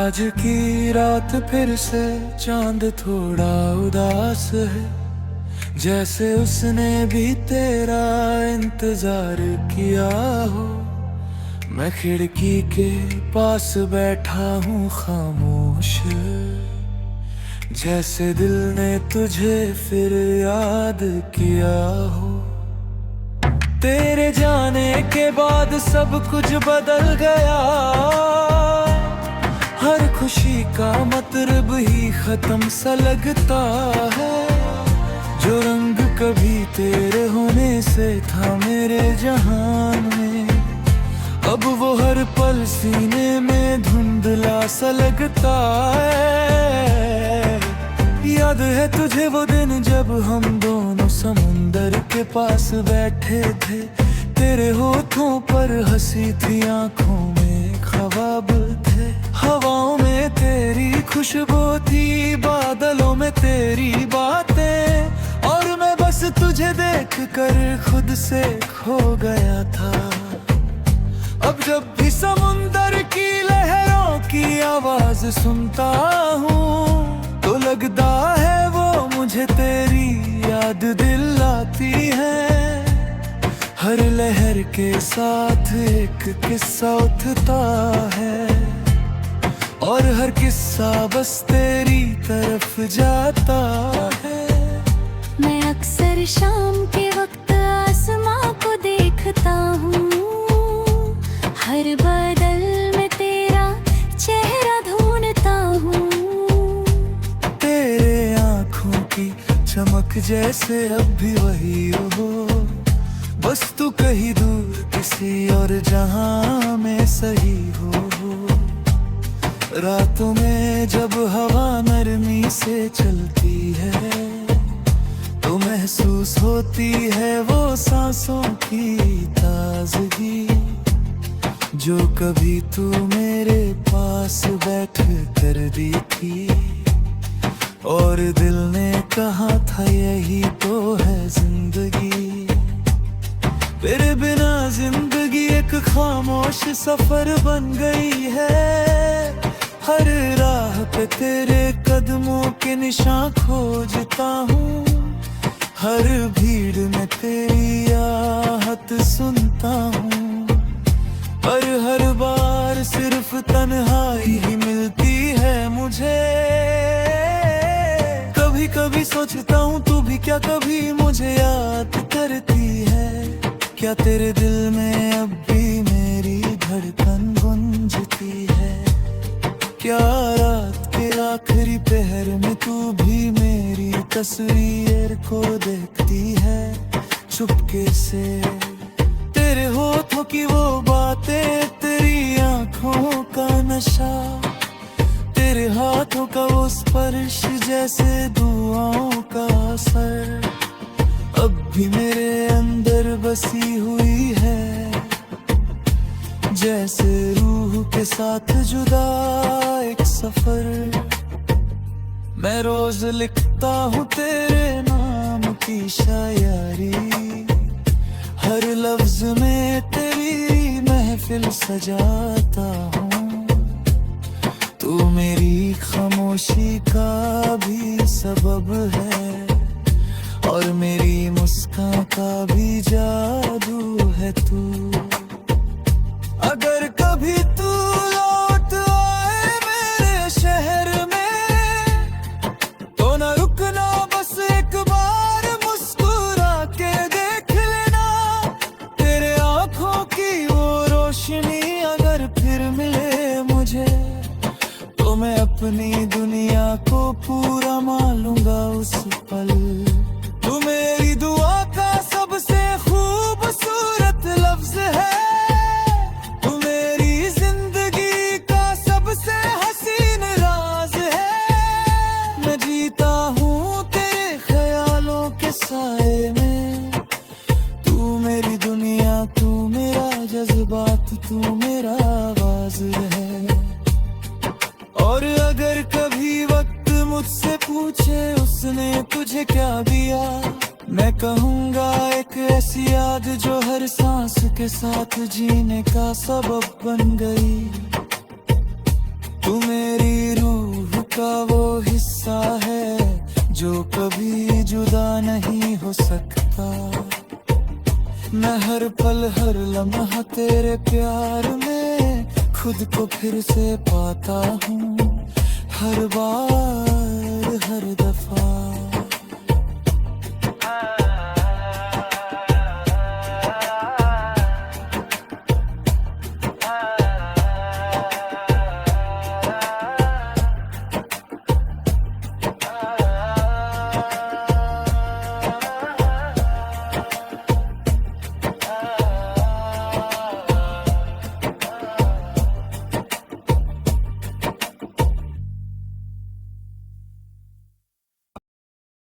आज की रात फिर से चांद थोड़ा उदास है, जैसे उसने भी तेरा इंतजार किया हो। मैं खिड़की के पास बैठा हूँ खामोश, जैसे दिल ने तुझे फिर याद किया हो। तेरे जाने के बाद सब कुछ बदल गया, हर खुशी का मतलब ही खत्म सा लगता है। जो रंग कभी तेरे होने से था मेरे जहान में, अब वो हर पल सीने में धुंधला सा लगता है। याद है तुझे वो दिन जब हम दोनों समुंदर के पास बैठे थे, तेरे होठों पर हंसी थी, आंखों में ख्वाब थे। हवाओं में तेरी खुशबू थी, बादलों में तेरी बातें, और मैं बस तुझे देख कर खुद से खो गया था। अब जब भी समुंदर की लहरों की आवाज सुनता हूँ, तो लगता है वो मुझे तेरी याद दिलाती है। हर लहर के साथ एक किस्सा उठता है, और हर किस्सा बस तेरी तरफ जाता है। मैं अक्सर शाम के वक्त आसमां को देखता हूँ, हर बादल में तेरा चेहरा ढूंढता हूँ। तेरे आँखों की चमक जैसे अब भी वही हो, बस तू कहीं दूर किसी और जहां में सही हो। रातों में जब हवा नरमी से चलती है, तो महसूस होती है वो सांसों की ताजगी, जो कभी तू मेरे पास बैठ कर दी थी। और दिल ने कहा था यही तो है जिंदगी, तेरे बिना जिंदगी एक खामोश सफर बन गई है। हर राह पे तेरे कदमों के निशान खोजता हूँ, हर भीड़ में तेरी आहट सुनता हूँ, पर हर बार सिर्फ तन्हाई ही मिलती है मुझे। कभी कभी सोचता हूँ तू भी क्या कभी मुझे याद करती है, क्या तेरे दिल में अब भी मेरी धड़कन गूंजती है। क्या रात के आखिरी पहर में तू भी मेरी तस्वीर को देखती है चुपके से। तेरे होठों की वो बातें, तेरी आंखों का नशा, तेरे हाथों का वो स्पर्श जैसे दुआओं का असर, अब भी मेरे अंदर बसी हुई है। जैसे रूह के साथ जुदा एक सफर, मैं रोज लिखता हूँ तेरे नाम की शायरी, हर लफ्ज में तेरी महफिल सजाता हूँ। तू मेरी खामोशी का भी सबब है, और मेरी मुस्कान का भी जादू है तू। अगर कभी तू लौट आए मेरे शहर में, तो न रुकना, बस एक बार मुस्कुरा के देख लेना। तेरे आंखों की वो रोशनी अगर फिर मिले मुझे, तो मैं अपनी दुनिया को पूरा मानूंगा उस पल। तू मेरी दुआ का सबसे खूबसूरत लफ्ज है, तू मेरी जिंदगी का सबसे हसीन राज है। मैं जीता हूँ तेरे ख्यालों के साए में, तू मेरी दुनिया, तू मेरा जज्बात, तू मेरा आवाज है। और अगर कभी वक्त मुझसे पूछे उसने तुझे क्या दिया, मैं कहूँगा एक ऐसी याद जो हर सांस के साथ जीने का सबब बन गई। तू मेरी रूह का वो हिस्सा है जो कभी जुदा नहीं हो सकता। मैं हर पल हर लम्हा तेरे प्यार में खुद को फिर से पाता हूँ। हर बार